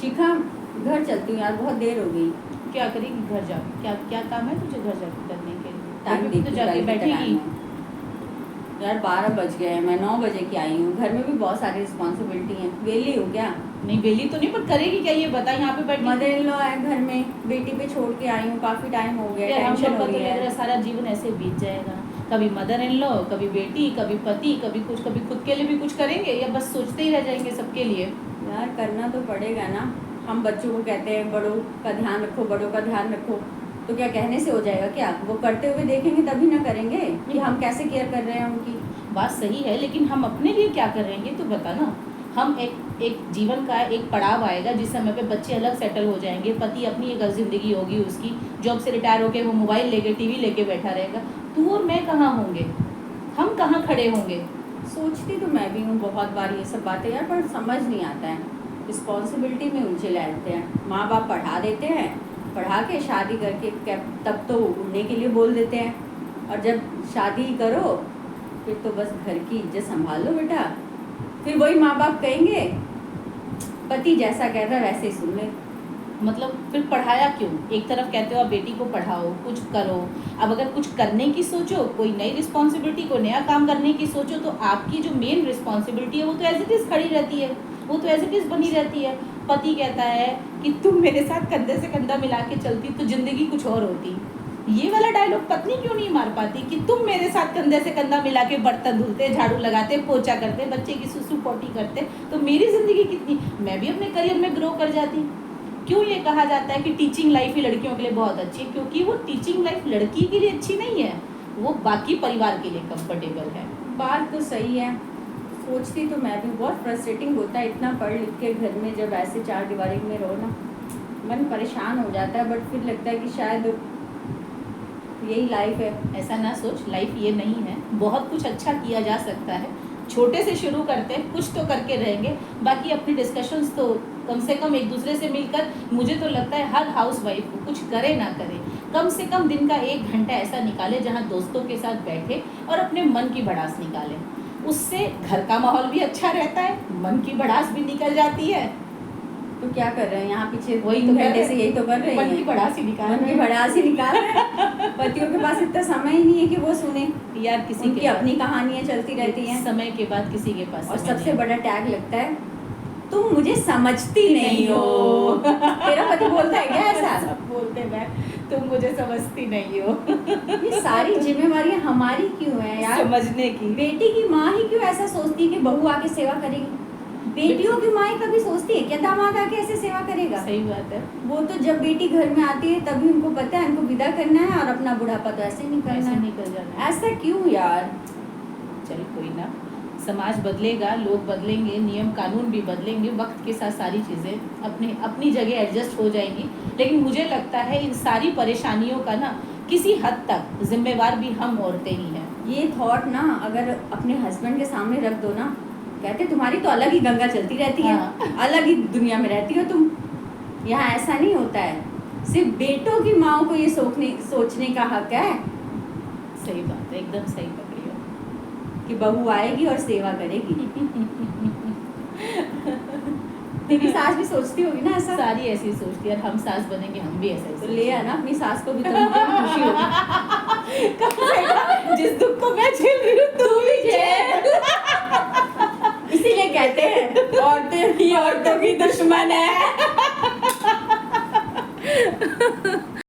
शिखा, घर चलती हूँ यार, बहुत देर हो गई। क्या करेगी घर जाके? क्या क्या काम है तुझे घर जाके करने के लिए? टाइम अभी भी तो जाके बैठेगी। यार 12 बज गए हैं, मैं 9 बजे की आई हूँ। घर में भी बहुत सारी रिस्पॉन्सिबिलिटी है। वेली हूँ क्या? नहीं वेली तो नहीं, पर करेगी क्या ये बता। यहाँ पे बैठी मदर इन लॉ है घर में, बेटी पे छोड़ के आई हूँ, काफी टाइम हो गया, यार हम टेंशन लोग हो का तो रही लग रहा है है। सारा जीवन ऐसे बीत जाएगा। कभी मदर इन लॉ, कभी बेटी, कभी पति, कभी कुछ, कभी खुद के लिए भी कुछ करेंगे या बस सोचते ही रह जाएंगे सबके लिए? यार करना तो पड़ेगा ना। हम बच्चों को कहते हैं बड़ों का ध्यान रखो, बड़ों का ध्यान रखो, तो क्या कहने से हो जाएगा क्या? वो करते हुए देखेंगे तभी ना करेंगे कि हम कैसे केयर कर रहे हैं उनकी। बात सही है, लेकिन हम अपने लिए क्या कर रहे हैं ये तो बता ना। हम एक जीवन का एक पड़ाव आएगा जिस समय पे बच्चे अलग सेटल हो जाएंगे, पति अपनी एक ज़िंदगी होगी उसकी, जॉब से रिटायर होके वो मोबाइल लेके टीवी लेके बैठा रहेगा। तू और मैं कहाँ होंगे? हम कहाँ खड़े होंगे? सोचती तो मैं भी हूँ बहुत बार ये सब बातें यार, पर समझ नहीं आता है। रिस्पॉन्सिबिलिटी में उलझे रहते हैं। माँ बाप पढ़ा देते हैं, पढ़ा के शादी करके तब तो उड़ने के लिए बोल देते हैं, और जब शादी करो फिर तो बस घर की इज्जत संभाल लो बेटा। फिर वही माँ बाप कहेंगे पति जैसा कहता है वैसे ही सुन ले। मतलब फिर पढ़ाया क्यों? एक तरफ कहते हो आप बेटी को पढ़ाओ, कुछ करो। अब अगर कुछ करने की सोचो, कोई नई रिस्पॉन्सिबिलिटी, कोई नया काम करने की सोचो, तो आपकी जो मेन रिस्पॉन्सिबिलिटी है वो तो एज इट इज़ खड़ी रहती है, वो तो एज इट इज़ बनी रहती है। पति कहता है कि तुम मेरे साथ कंधे से कंधा मिला के चलती तो ज़िंदगी कुछ और होती। ये वाला डायलॉग पत्नी क्यों नहीं मार पाती कि तुम मेरे साथ कंधे से कंधा मिला के बर्तन धुलते, झाड़ू लगाते, पोछा करते, बच्चे की सुसु पोटी करते, तो मेरी ज़िंदगी कितनी, मैं भी अपने करियर में ग्रो कर जाती। क्यों ये कहा जाता है कि टीचिंग लाइफ ही लड़कियों के लिए बहुत अच्छी है? क्योंकि वो टीचिंग लाइफ लड़की के लिए अच्छी नहीं है, वो बाकी परिवार के लिए कंफर्टेबल है। बात तो सही है। सोचती तो मैं भी, बहुत फ्रस्ट्रेटिंग होता है इतना पढ़ लिख के घर में जब ऐसे चार दीवारी में रहो ना, मन परेशान हो जाता है। बट फिर लगता है कि शायद यही लाइफ है। ऐसा ना सोच, लाइफ ये नहीं है, बहुत कुछ अच्छा किया जा सकता है। छोटे से शुरू करते हैं, कुछ तो करके रहेंगे। बाकी अपनी डिस्कशंस तो कम से कम एक दूसरे से मिलकर, मुझे तो लगता है हर हाउस वाइफ को कुछ करे ना करे, कम से कम दिन का 1 घंटा ऐसा निकाले जहाँ दोस्तों के साथ बैठे और अपने मन की भड़ास निकालें। उससे घर का माहौल भी अच्छा रहता है, मन की भड़ास भी निकल जाती है। तो क्या कर रहे हैं यहाँ पीछे? वही 3 तो घंटे से यही तो कर रहे हैं। मन की भड़ास ही निकाल मन की भड़ास ही निकाल रहे हैं। पतियों के पास इतना समय ही नहीं है कि वो सुने यार, किसी उनकी के अपनी कहानियां चलती रहती हैं। समय के बाद किसी के पास और समय सबसे नहीं। बड़ा टैग लगता है तुम मुझे समझती नहीं हो। तेरा पति बोलता है क्या ऐसा? सब बोलते हैं तुम मुझे समझती नहीं हो। ये सारी जिम्मेवारियां हमारी क्यों है यार? समझने की। बेटी की माँ ही क्यों ऐसा सोचती है कि बहू आके सेवा करेगी? बेटियों की माँ कभी सोचती है क्या दामाद आके ऐसे सेवा करेगा? सही बात है। वो तो जब बेटी घर में आती है तभी उनको पता है इनको विदा करना है और अपना बुढ़ापा तो ऐसे निकलना ऐसे है। निकल जाना है। ऐसा क्यों यार? चल कोई ना, समाज बदलेगा, लोग बदलेंगे, नियम कानून भी बदलेंगे, वक्त के साथ सारी चीज़ें अपनी जगह एडजस्ट हो जाएंगी। लेकिन मुझे लगता है इन सारी परेशानियों का ना किसी हद तक जिम्मेवार भी हम औरतें ही हैं। ये थॉट ना अगर अपने हस्बैंड के सामने रख दो ना, कहते तुम्हारी तो अलग ही गंगा चलती रहती है। हाँ। अलग ही दुनिया में रहती हो तुम। यहाँ ऐसा नहीं होता है। सिर्फ बेटों की माओ को ये सोचने का हक है सही बात है, एकदम सही पकड़ी हो कि बहू आएगी और सेवा करेगी। तेरी सास भी सोचती होगी ना ऐसा? सारी ऐसी सोचती है, और हम सास बनेंगे हम भी ऐसा ही तो सोचेंगे। ले आना अपनी सास को भी, तो मुझे भी खुशी होगी। कम से कम जिस दुख को मैं झेल रही हूँ तू भी झेल। इसीलिए कहते हैं औरतें ही औरतों की दुश्मन है।